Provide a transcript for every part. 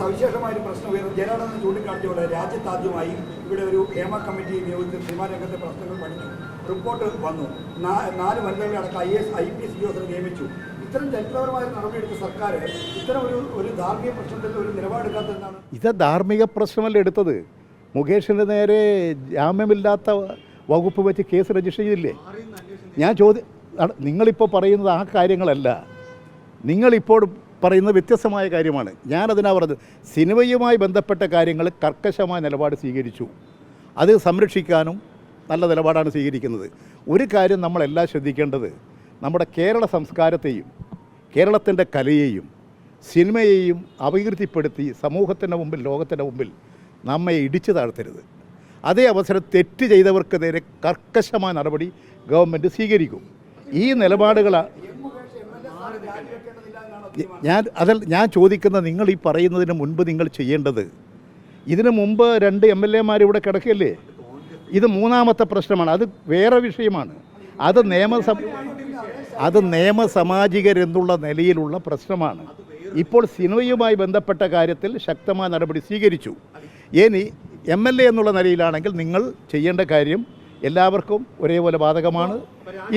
സവിശേഷമായൊരു പ്രശ്നം ഉയർന്നു ജയരാജൻ ചൂണ്ടിക്കാണിച്ചുകൊണ്ട് രാജ്യത്താദ്യമായി ഇവിടെ ഒരു ഹേമ കമ്മിറ്റി നിയോഗിച്ച് സിനിമാ രംഗത്തെ പ്രശ്നങ്ങൾ പഠിച്ചു. റിപ്പോർട്ട് വന്നു. 4 വനിതകളടക്കം IAS IPS ഉദ്യോഗസ്ഥരെ നിയമിച്ചു. ഇത്തരം ചരിത്രപരമായ നടപടിയെടുത്ത സർക്കാർ ഇത്തരം ഒരു ധാർമ്മിക പ്രശ്നത്തിൽ ഒരു നിലപാടെടുക്കാത്തതെന്നാണ്. ഇത് ധാർമ്മിക പ്രശ്നമല്ല എടുത്തത്. മുകേഷിൻ്റെ നേരെ ജാമ്യമില്ലാത്ത വകുപ്പ് വെച്ച് കേസ് രജിസ്റ്റർ ചെയ്തില്ലേ? ഞാൻ നിങ്ങളിപ്പോൾ പറയുന്നത് ആ കാര്യങ്ങളല്ല. നിങ്ങളിപ്പോൾ പറയുന്നത് വ്യത്യസ്തമായ കാര്യമാണ്. ഞാനതിനാ പറഞ്ഞത് സിനിമയുമായി ബന്ധപ്പെട്ട കാര്യങ്ങൾ കർക്കശമായ നിലപാട് സ്വീകരിച്ചു. അത് സംരക്ഷിക്കാനും നല്ല നിലപാടാണ് സ്വീകരിക്കുന്നത്. ഒരു കാര്യം നമ്മളെല്ലാം ശ്രദ്ധിക്കേണ്ടത്, നമ്മുടെ കേരള സംസ്കാരത്തെയും കേരളത്തിൻ്റെ കലയെയും സിനിമയെയും അപകീർത്തിപ്പെടുത്തി സമൂഹത്തിൻ്റെ മുമ്പിൽ ലോകത്തിൻ്റെ മുമ്പിൽ നമ്മെ ഇടിച്ചു താഴ്ത്തരുത്. അതേ അവസരം തെറ്റ് ചെയ്തവർക്ക് നേരെ കർക്കശമായ നടപടി ഗവൺമെൻറ് സ്വീകരിക്കും. ഈ നിലപാടുകളാണ് ഞാൻ ചോദിക്കുന്നത്. നിങ്ങൾ ഈ പറയുന്നതിന് മുൻപ് നിങ്ങൾ ചെയ്യേണ്ടത്, ഇതിനു മുമ്പ് 2 MLA ഇവിടെ കിടക്കല്ലേ? ഇത് 3ാമത്തെ പ്രശ്നമാണ്. അത് വേറെ വിഷയമാണ്. അത് നിയമസാമാജികരെന്നുള്ള നിലയിലുള്ള പ്രശ്നമാണ്. ഇപ്പോൾ സിനിമയുമായി ബന്ധപ്പെട്ട കാര്യത്തിൽ ശക്തമായ നടപടി സ്വീകരിച്ചു. ഇനി MLA എന്നുള്ള നിലയിലാണെങ്കിൽ നിങ്ങൾ ചെയ്യേണ്ട കാര്യം എല്ലാവർക്കും ഒരേപോലെ ബാധകമാണ്.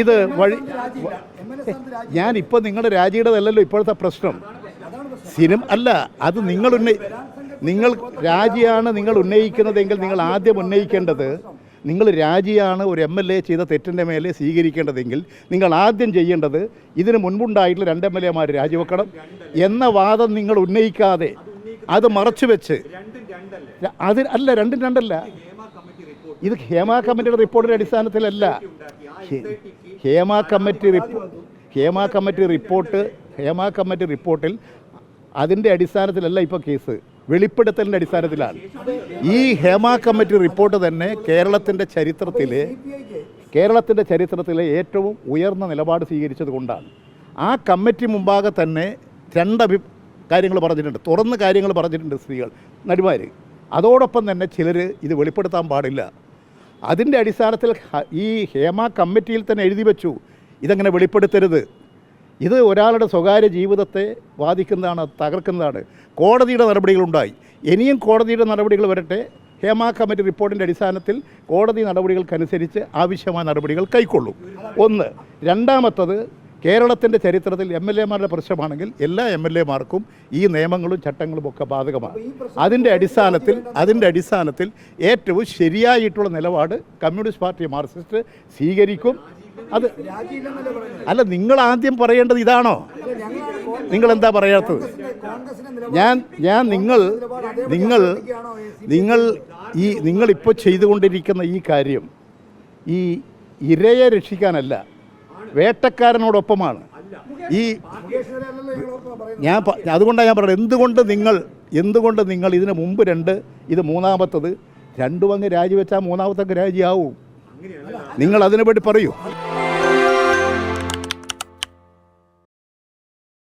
ഇത് ഞാനിപ്പോൾ നിങ്ങളുടെ രാജിയുടേതല്ലല്ലോ ഇപ്പോഴത്തെ പ്രശ്നം. അല്ല, അത് നിങ്ങൾ രാജിയാണ് നിങ്ങൾ ഉന്നയിക്കുന്നതെങ്കിൽ നിങ്ങൾ ആദ്യം ഉന്നയിക്കേണ്ടത്, നിങ്ങൾ രാജിയാണ് ഒരു MLA ചെയ്ത തെറ്റിൻ്റെ മേലെ സ്വീകരിക്കേണ്ടതെങ്കിൽ നിങ്ങൾ ആദ്യം ചെയ്യേണ്ടത് ഇതിന് മുൻപുണ്ടായിട്ടുള്ള 2 MLA രാജിവെക്കണം എന്ന വാദം നിങ്ങൾ ഉന്നയിക്കാതെ അത് മറച്ചു വെച്ച് രണ്ടും രണ്ടല്ല. ഇത് ഹേമ കമ്മിറ്റിയുടെ റിപ്പോർട്ടിൻ്റെ അടിസ്ഥാനത്തിലല്ല. ഹേമ കമ്മിറ്റി റിപ്പോർട്ടിൽ അതിൻ്റെ അടിസ്ഥാനത്തിലല്ല ഇപ്പോൾ കേസ്, വെളിപ്പെടുത്തലിൻ്റെ അടിസ്ഥാനത്തിലാണ്. ഈ ഹേമ കമ്മിറ്റി റിപ്പോർട്ട് തന്നെ കേരളത്തിൻ്റെ ചരിത്രത്തിലെ ഏറ്റവും ഉയർന്ന നിലപാട് സ്വീകരിച്ചത് കൊണ്ടാണ്. ആ കമ്മിറ്റി മുമ്പാകെ തന്നെ 2 കാര്യങ്ങൾ പറഞ്ഞിട്ടുണ്ട്, തുറന്ന് കാര്യങ്ങൾ പറഞ്ഞിട്ടുണ്ട് സ്ത്രീകൾ നടിമാർ. അതോടൊപ്പം തന്നെ ചിലർ ഇത് വെളിപ്പെടുത്താൻ പാടില്ല. അതിൻ്റെ അടിസ്ഥാനത്തിൽ ഈ ഹേമ കമ്മിറ്റിയിൽ തന്നെ എഴുതി വെച്ചു, ഇതങ്ങനെ വെളിപ്പെടുത്തരുത്, ഇത് ഒരാളുടെ സ്വകാര്യ ജീവിതത്തെ ബാധിക്കുന്നതാണ്, തകർക്കുന്നതാണ്. കോടതിയുടെ നടപടികളുണ്ടായി. ഇനിയും കോടതിയുടെ നടപടികൾ വരട്ടെ. ഹേമ കമ്മിറ്റി റിപ്പോർട്ടിൻ്റെ അടിസ്ഥാനത്തിൽ കോടതി നടപടികൾക്കനുസരിച്ച് ആവശ്യമായ നടപടികൾ കൈക്കൊള്ളും. ഒന്ന്. രണ്ടാമത്തത്, കേരളത്തിൻ്റെ ചരിത്രത്തിൽ MLA പ്രശ്നമാണെങ്കിൽ എല്ലാ MLA ഈ നിയമങ്ങളും ചട്ടങ്ങളും ഒക്കെ ബാധകമാണ്. അതിൻ്റെ അടിസ്ഥാനത്തിൽ ഏറ്റവും ശരിയായിട്ടുള്ള നിലപാട് കമ്മ്യൂണിസ്റ്റ് പാർട്ടി മാർക്സിസ്റ്റ് സ്വീകരിക്കും. അത് അല്ല, നിങ്ങൾ ആദ്യം പറയേണ്ടത് ഇതാണോ? നിങ്ങളെന്താ പറയാത്തത്? നിങ്ങളിപ്പോൾ ചെയ്തുകൊണ്ടിരിക്കുന്ന ഈ കാര്യം ഈ ഇരയെ രക്ഷിക്കാനല്ല, വേട്ടക്കാരനോടൊപ്പമാണ്. അതുകൊണ്ടാണ് ഞാൻ പറയുന്നത്, എന്തുകൊണ്ട് നിങ്ങൾ ഇതിന് മുമ്പ് 2, ഇത് 3ാമത്തത്, 2 അങ്ങ് രാജിവെച്ചാൽ 3ാമത്തെ രാജിയാവും. നിങ്ങൾ അതിനെ പറ്റി പറയൂ.